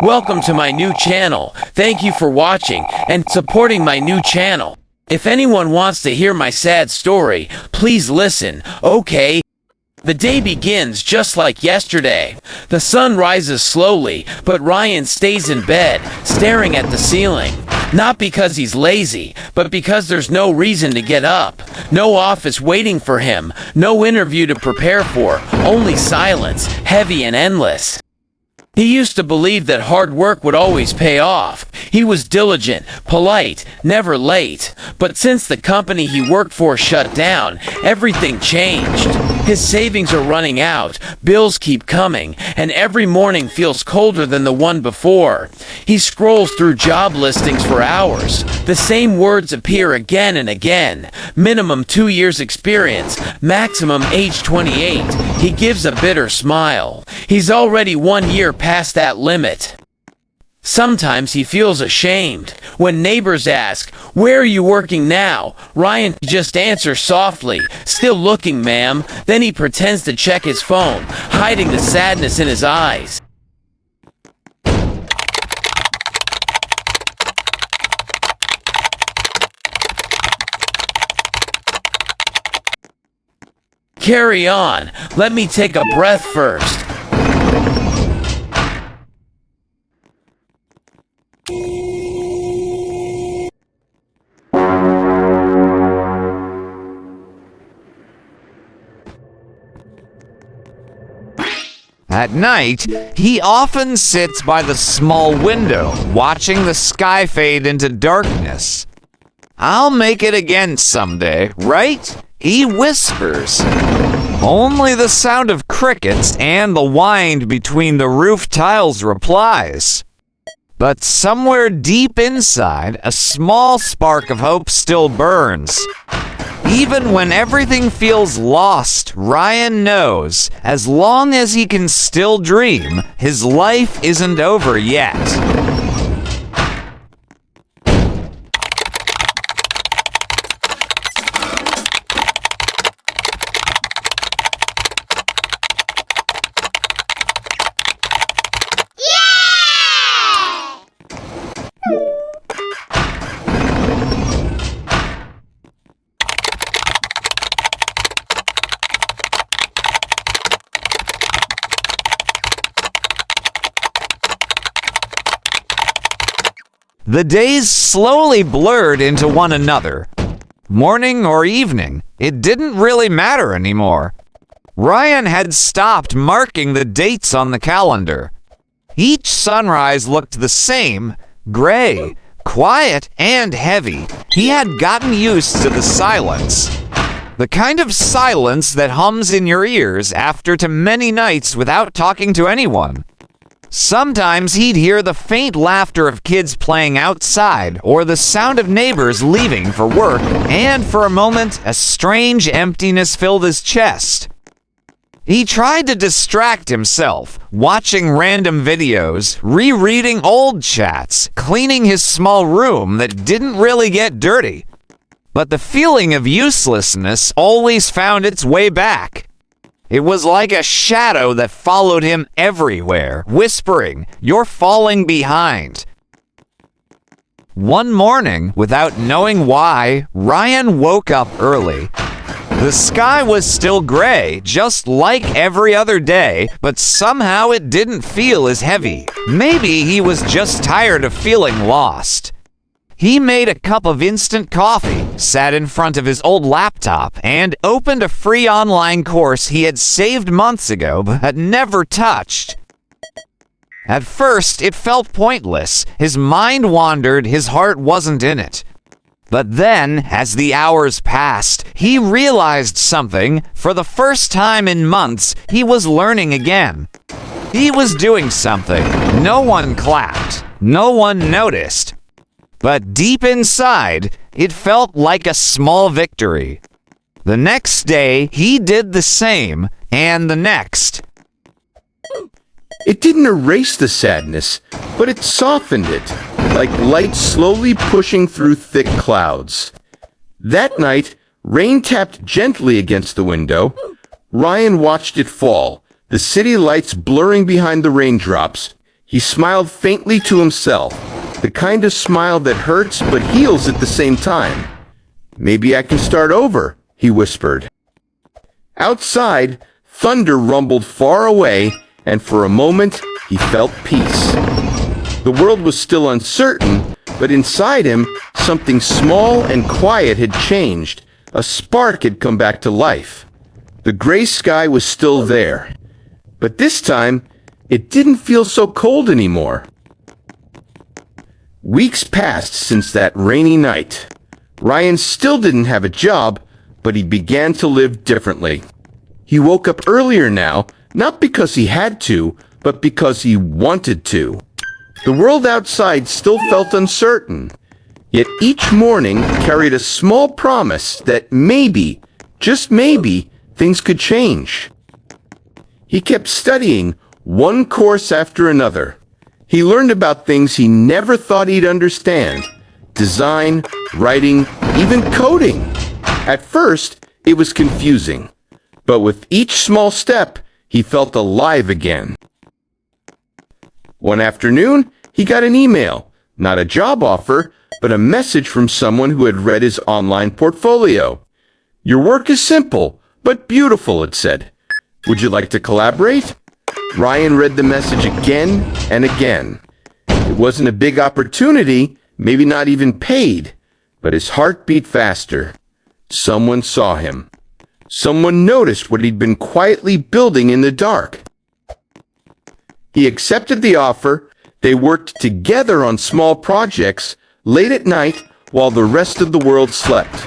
Welcome to my new channel. Thank you for watching and supporting my new channel. If anyone wants to hear my sad story, please listen, okay? The day begins just like yesterday. The sun rises slowly, but Ryan stays in bed, staring at the ceiling. Not because he's lazy, but because there's no reason to get up. No office waiting for him, no interview to prepare for, only silence, heavy and endless. He used to believe that hard work would always pay off. He was diligent, polite, never late. But since the company he worked for shut down, everything changed. His savings are running out, bills keep coming, and every morning feels colder than the one before. He scrolls through job listings for hours. The same words appear again and again. Minimum 2 years experience, maximum age 28. He gives a bitter smile. He's already 1 year past that limit. Sometimes he feels ashamed. When neighbors ask, "Where are you working now?" Ryan just answers softly, "Still looking, ma'am." Then he pretends to check his phone, hiding the sadness in his eyes. Carry on. Let me take a breath first. At night, he often sits by the small window, watching the sky fade into darkness. "I'll make it again someday, right?" he whispers. Only the sound of crickets and the wind between the roof tiles replies. But somewhere deep inside, a small spark of hope still burns. Even when everything feels lost, Ryan knows, as long as he can still dream, his life isn't over yet. The days slowly blurred into one another. Morning or evening, it didn't really matter anymore. Ryan had stopped marking the dates on the calendar. Each sunrise looked the same, gray, quiet, and heavy. He had gotten used to the silence. The kind of silence that hums in your ears after too many nights without talking to anyone. Sometimes he'd hear the faint laughter of kids playing outside or the sound of neighbors leaving for work, and for a moment, a strange emptiness filled his chest. He tried to distract himself, watching random videos, rereading old chats, cleaning his small room that didn't really get dirty. But the feeling of uselessness always found its way back. It was like a shadow that followed him everywhere, whispering, "You're falling behind." One morning, without knowing why, Ryan woke up early. The sky was still gray, just like every other day, but somehow it didn't feel as heavy. Maybe he was just tired of feeling lost. He made a cup of instant coffee, sat in front of his old laptop, and opened a free online course he had saved months ago but had never touched. At first, it felt pointless. His mind wandered, his heart wasn't in it. But then, as the hours passed, he realized something. For the first time in months, he was learning again. He was doing something. No one clapped. No one noticed. But deep inside, it felt like a small victory. The next day, he did the same, and the next. It didn't erase the sadness, but it softened it, like light slowly pushing through thick clouds. That night, rain tapped gently against the window. Ryan watched it fall, the city lights blurring behind the raindrops. He smiled faintly to himself, the kind of smile that hurts but heals at the same time. "Maybe I can start over," he whispered. Outside, thunder rumbled far away, and for a moment, he felt peace. The world was still uncertain, but inside him, something small and quiet had changed. A spark had come back to life. The gray sky was still there, but this time, it didn't feel so cold anymore. Weeks passed since that rainy night. Ryan still didn't have a job, but he began to live differently. He woke up earlier now, not because he had to, but because he wanted to. The world outside still felt uncertain, yet each morning carried a small promise that maybe, just maybe, things could change. He kept studying, one course after another. He learned about things he never thought he'd understand: design, writing, even coding. At first, it was confusing, but with each small step, he felt alive again. One afternoon, he got an email, not a job offer, but a message from someone who had read his online portfolio. "Your work is simple, but beautiful," it said. "Would you like to collaborate?" Ryan read the message again and again. It wasn't a big opportunity, maybe not even paid, but his heart beat faster. Someone saw him. Someone noticed what he'd been quietly building in the dark. He accepted the offer. They worked together on small projects late at night while the rest of the world slept.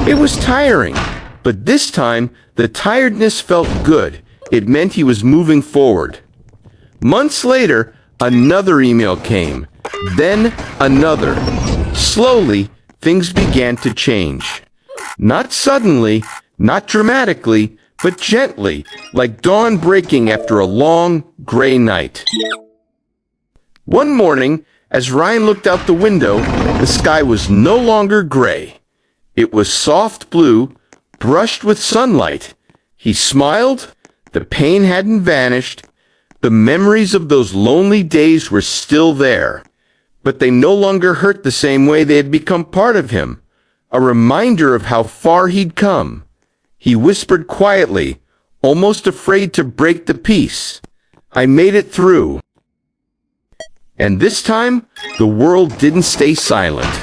It was tiring, but this time the tiredness felt good. It meant he was moving forward. Months later, another email came, then another. Slowly, things began to change. Not suddenly, not dramatically, but gently, like dawn breaking after a long, gray night. One morning, as Ryan looked out the window, the sky was no longer gray. It was soft blue, brushed with sunlight. He smiled. The pain hadn't vanished. The memories of those lonely days were still there, but they no longer hurt the same way they had become part of him, a reminder of how far he'd come. He whispered quietly, almost afraid to break the peace, "I made it through." And this time, the world didn't stay silent.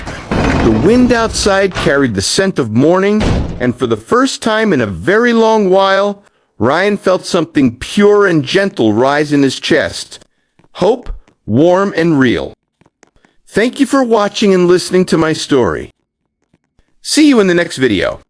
The wind outside carried the scent of morning, and for the first time in a very long while, Ryan felt something pure and gentle rise in his chest. Hope, warm and real. Thank you for watching and listening to my story. See you in the next video.